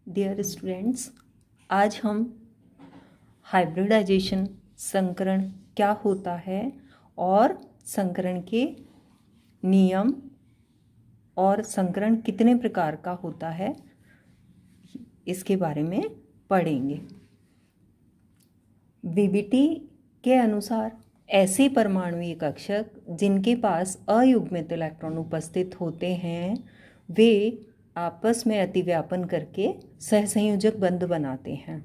Dear students, आज हम hybridisation संकरण क्या होता है और संकरण के नियम और संकरण कितने प्रकार का होता है इसके बारे में पढ़ेंगे। वीबीटी के अनुसार ऐसे परमाणुीय कक्षक जिनके पास अयुग्मित इलेक्ट्रॉन उपस्थित होते हैं वे आपस में अतिव्यापन करके सहसंयोजक बंध बनाते हैं।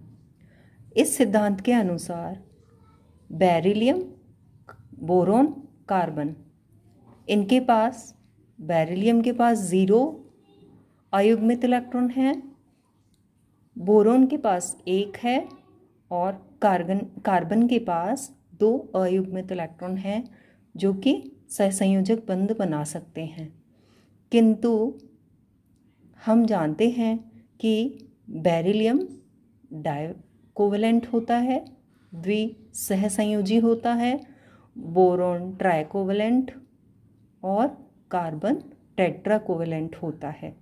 इस सिद्धांत के अनुसार बेरिलियम, बोरोन, कार्बन, इनके पास बेरिलियम के पास 0 अयुग्मित इलेक्ट्रॉन है, बोरोन के पास 1 है और कार्बन के पास 2 अयुग्मित इलेक्ट्रॉन हैं जो कि सहसंयोजक बंध बना सकते हैं। किंतु हम जानते हैं कि बेरिलियम डाइकोवलेंट होता है, द्विसहसंयोजी होता है, बोरोन ट्राइकोवलेंट और कार्बन टेट्राकोवलेंट होता है।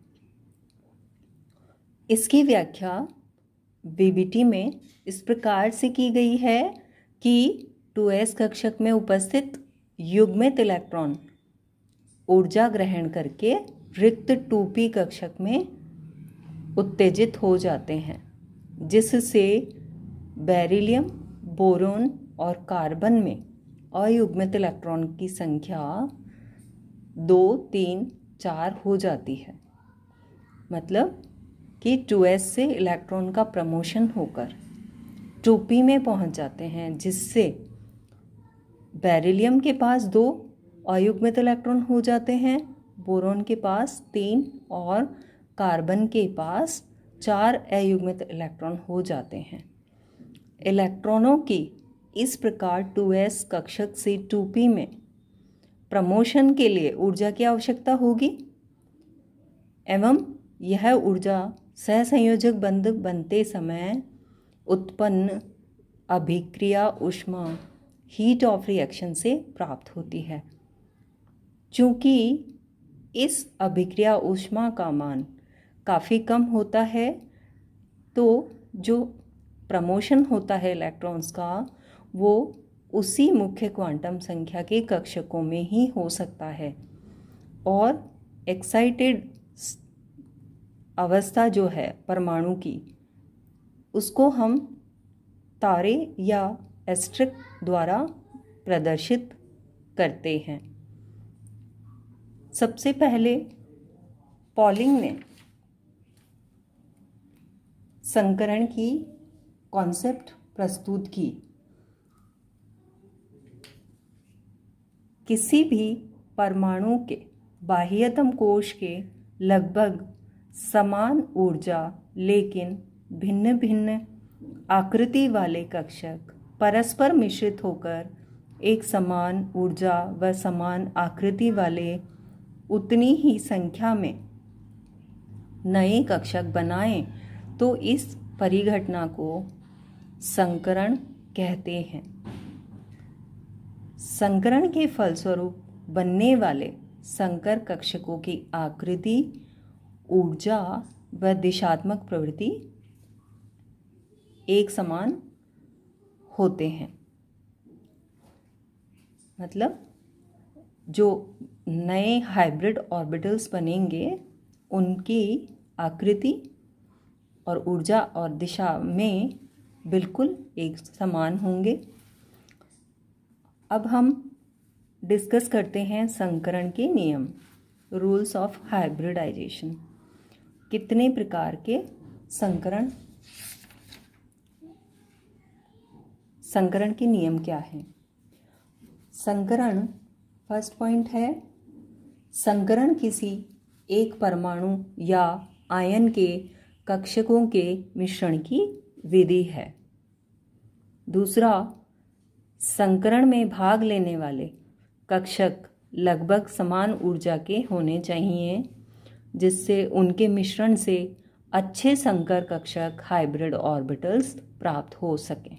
इसकी व्याख्या वीबीटी में इस प्रकार से की गई है कि 2s कक्षक में उपस्थित युग्मित इलेक्ट्रॉन ऊर्जा ग्रहण करके रिक्त 2p कक्षक में उत्तेजित हो जाते हैं, जिससे बेरिलियम, बोरोन और कार्बन में अयुग्मित इलेक्ट्रॉन की संख्या 2, 3, 4 हो जाती है। मतलब कि 2s से इलेक्ट्रॉन का प्रमोशन होकर 2p में पहुंच जाते हैं, जिससे बेरिलियम के पास 2 अयुग्मित इलेक्ट्रॉन हो जाते हैं, बोरोन के पास 3 और कार्बन के पास 4 अयुग्मित इलेक्ट्रॉन हो जाते हैं। इलेक्ट्रॉनों की इस प्रकार 2s कक्षक से 2p में प्रमोशन के लिए ऊर्जा की आवश्यकता होगी एवं यह ऊर्जा सहसंयोजक बंध बनते समय उत्पन्न अभिक्रिया ऊष्मा हीट ऑफ रिएक्शन से प्राप्त होती है। चूँकि इस अभिक्रिया ऊष्मा का मान काफ़ी कम होता है तो जो प्रमोशन होता है इलेक्ट्रॉन्स का वो उसी मुख्य क्वांटम संख्या के कक्षकों में ही हो सकता है और एक्साइटेड अवस्था जो है परमाणु की उसको हम तारे या एस्ट्रिक द्वारा प्रदर्शित करते हैं। सबसे पहले पॉलिंग ने संकरण की कॉन्सेप्ट प्रस्तुत की। किसी भी परमाणु के बाह्यतम कोश के लगभग समान ऊर्जा लेकिन भिन्न भिन्न आकृति वाले कक्षक परस्पर मिश्रित होकर एक समान ऊर्जा व समान आकृति वाले उतनी ही संख्या में नए कक्षक बनाएं तो इस परिघटना को संकरण कहते हैं। संकरण के फलस्वरूप बनने वाले संकर कक्षकों की आकृति, ऊर्जा व दिशात्मक प्रवृत्ति एक समान होते हैं। मतलब जो नए हाइब्रिड ऑर्बिटल्स बनेंगे उनकी आकृति और ऊर्जा और दिशा में बिल्कुल एक समान होंगे। अब हम डिस्कस करते हैं संकरण के नियम, रूल्स ऑफ हाइब्रिडाइजेशन। कितने प्रकार के संकरण के नियम क्या हैं? संकरण, फर्स्ट पॉइंट है, संकरण किसी एक परमाणु या आयन के कक्षकों के मिश्रण की विधि है। दूसरा, संकरण में भाग लेने वाले कक्षक लगभग समान ऊर्जा के होने चाहिए जिससे उनके मिश्रण से अच्छे संकर कक्षक हाइब्रिड ऑर्बिटल्स प्राप्त हो सकें।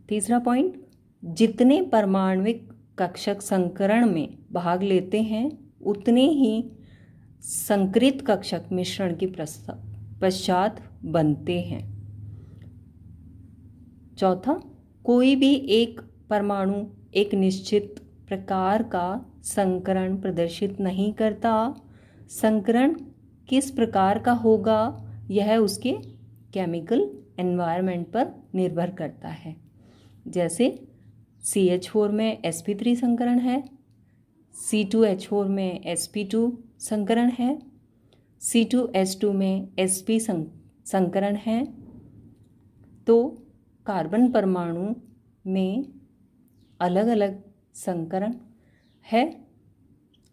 तीसरा पॉइंट, जितने परमाणविक कक्षक संकरण में भाग लेते हैं उतने ही संकृत कक्षक मिश्रण की पश्चात बनते हैं। चौथा, कोई भी एक परमाणु एक निश्चित प्रकार का संकरण प्रदर्शित नहीं करता। संकरण किस प्रकार का होगा यह उसके केमिकल एनवायरनमेंट पर निर्भर करता है। जैसे CH4 में sp3 संकरण है, C2H4 में sp2 संकरण है, C2H2 में sp संकरण है। तो कार्बन परमाणु में अलग अलग संकरण है,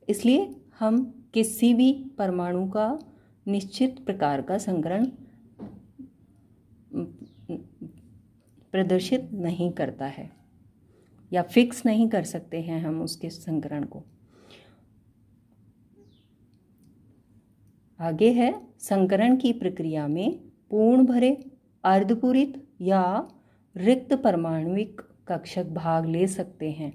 इसलिए हम किसी भी परमाणु का निश्चित प्रकार का संकरण प्रदर्शित नहीं करता है या फिक्स नहीं कर सकते हैं हम उसके संकरण को। आगे है, संकरण की प्रक्रिया में पूर्ण भरे, अर्धपूरित या रिक्त परमाणविक कक्षक भाग ले सकते हैं,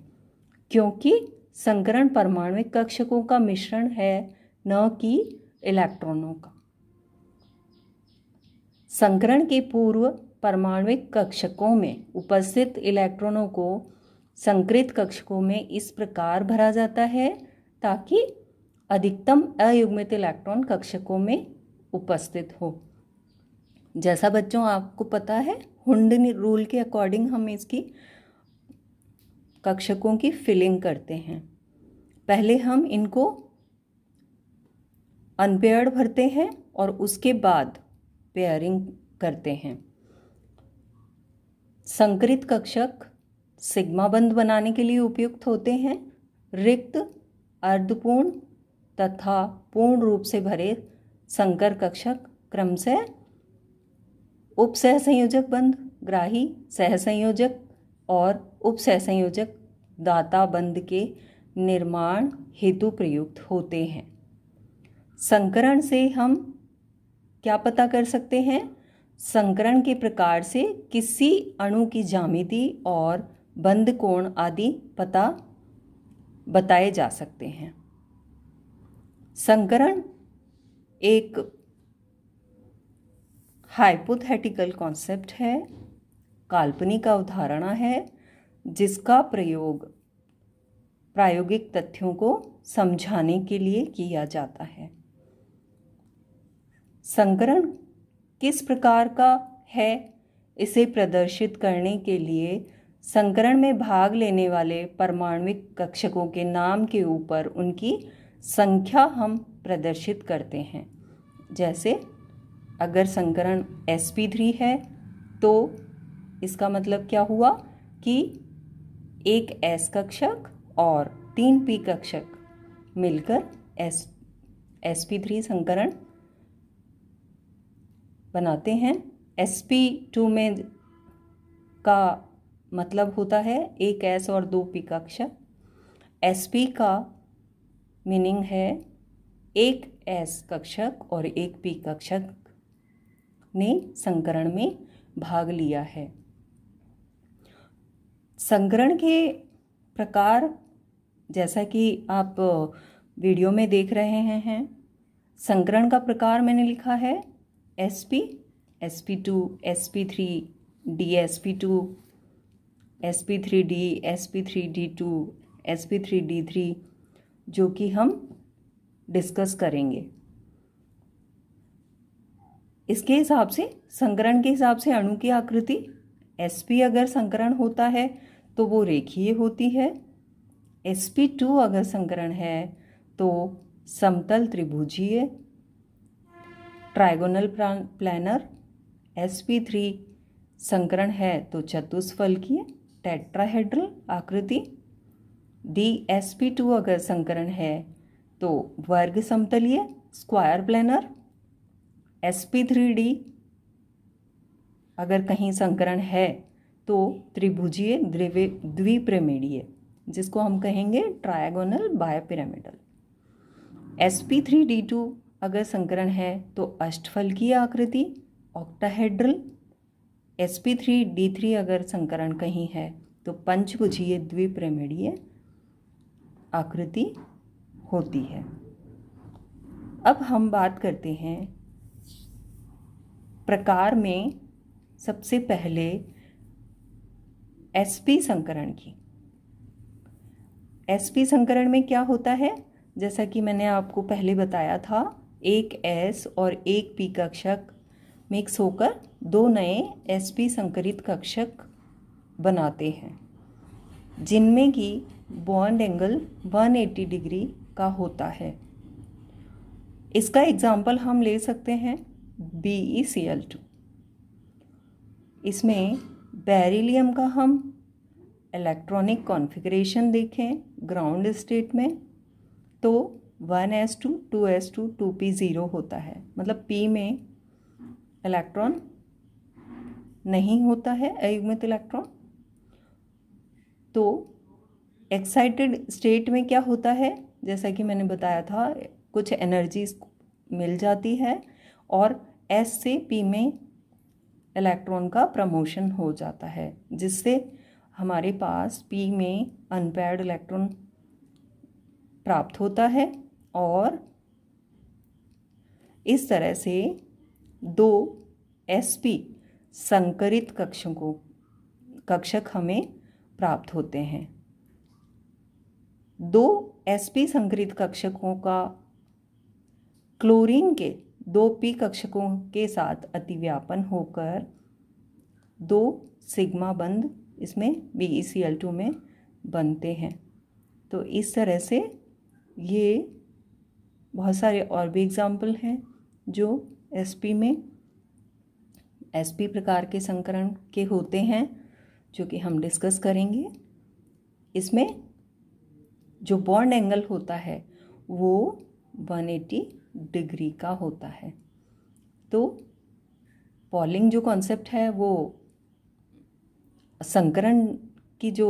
क्योंकि संकरण परमाणविक कक्षकों का मिश्रण है, न कि इलेक्ट्रॉनों का। संकरण के पूर्व परमाणविक कक्षकों में उपस्थित इलेक्ट्रॉनों को संकृत कक्षकों में इस प्रकार भरा जाता है ताकि अधिकतम अयुग्मित इलेक्ट्रॉन कक्षकों में उपस्थित हो। जैसा बच्चों आपको पता है, हुंड रूल के अकॉर्डिंग हम इसकी कक्षकों की फिलिंग करते हैं। पहले हम इनको अनपेयर्ड भरते हैं और उसके बाद पेयरिंग करते हैं। संकरित कक्षक सिग्मा बंध बनाने के लिए उपयुक्त होते हैं। रिक्त, अर्धपूर्ण तथा पूर्ण रूप से भरे संकर कक्षक क्रमशः उपसहसंयोजक बंध, ग्राही सहसंयोजक और उपसहसंयोजक दाता बंध के निर्माण हेतु प्रयुक्त होते हैं। संकरण से हम क्या पता कर सकते हैं? संकरण के प्रकार से किसी अणु की ज्यामिति और बंध कोण आदि बताए जा सकते हैं। संकरण एक हाइपोथेटिकल कॉन्सेप्ट है, काल्पनिक अवधारणा है, जिसका प्रयोग प्रायोगिक तथ्यों को समझाने के लिए किया जाता है। संकरण किस प्रकार का है, इसे प्रदर्शित करने के लिए संकरण में भाग लेने वाले परमाणविक कक्षकों के नाम के ऊपर उनकी संख्या हम प्रदर्शित करते हैं। जैसे अगर संकरण sp3 है तो इसका मतलब क्या हुआ कि एक s कक्षक और 3 p कक्षक मिलकर sp3 संकरण बनाते हैं। sp2 में का मतलब होता है एक s और 2 p कक्षक। sp का मीनिंग है एक s कक्षक और एक p कक्षक ने संकरण में भाग लिया है। संकरण के प्रकार जैसा कि आप वीडियो में देख रहे हैं, संकरण का प्रकार मैंने लिखा है sp, sp2, sp3, dsp2, sp3d, sp3d2, sp3d3, जो कि हम डिस्कस करेंगे। इसके हिसाब से, संकरण के हिसाब से अणु की आकृति sp अगर संकरण होता है तो वो रेखीय होती है। sp2 अगर संकरण है तो समतल त्रिभुजीय ट्राइगोनल प्लानर। sp3 संकरण है तो चतुष्फलकीय टेट्राहेड्रल आकृति। dsp2 अगर संकरण है तो वर्ग समतलीय स्क्वायर प्लानर। sp3d अगर कहीं संकरण है तो त्रिभुजीय द्विपिरामिडीय, जिसको हम कहेंगे ट्रायगोनल बायपिरामिडल। sp3d2 अगर संकरण है तो अष्टफलकीय आकृति ऑक्टाहेड्रल। sp3d3 अगर संकरण कहीं है तो पंचभुजीय द्विपिरामिडीय आकृति होती है। अब हम बात करते हैं प्रकार में सबसे पहले sp संकरण की। sp संकरण में क्या होता है, जैसा कि मैंने आपको पहले बताया था, एक s और एक p कक्षक मिक्स होकर दो नए sp संकरित कक्षक बनाते हैं, जिनमें की बॉन्ड एंगल 180 डिग्री का होता है। इसका एग्जाम्पल हम ले सकते हैं BeCl2। इसमें बेरिलियम का हम इलेक्ट्रॉनिक कॉन्फ़िगरेशन देखें ग्राउंड स्टेट में तो 1s2 2s2 2p0 होता है, मतलब p में इलेक्ट्रॉन नहीं होता है, अयुग्मित इलेक्ट्रॉन। तो एक्साइटेड स्टेट में क्या होता है, जैसा कि मैंने बताया था, कुछ एनर्जी मिल जाती है और S से P में इलेक्ट्रॉन का प्रमोशन हो जाता है, जिससे हमारे पास P में अनपेयर्ड इलेक्ट्रॉन प्राप्त होता है और इस तरह से दो sp संकरित कक्षक हमें प्राप्त होते हैं। दो sp संकरित कक्षकों का क्लोरीन के दो p कक्षकों के साथ अतिव्यापन होकर दो सिग्मा बंध इसमें BeCl2 में बनते हैं। तो इस तरह से ये बहुत सारे और भी एग्जाम्पल हैं जो sp में sp प्रकार के संकरण के होते हैं, जो कि हम डिस्कस करेंगे। इसमें जो बॉन्ड एंगल होता है वो 180 डिग्री का होता है। तो पॉलिंग जो कॉन्सेप्ट है वो संकरण की जो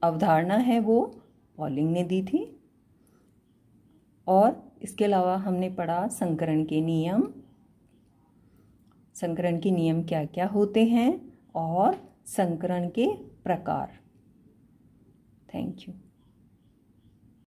अवधारणा है वो पॉलिंग ने दी थी, और इसके अलावा हमने पढ़ा संकरण के नियम, संकरण के नियम क्या क्या होते हैं और संकरण के प्रकार। Thank you.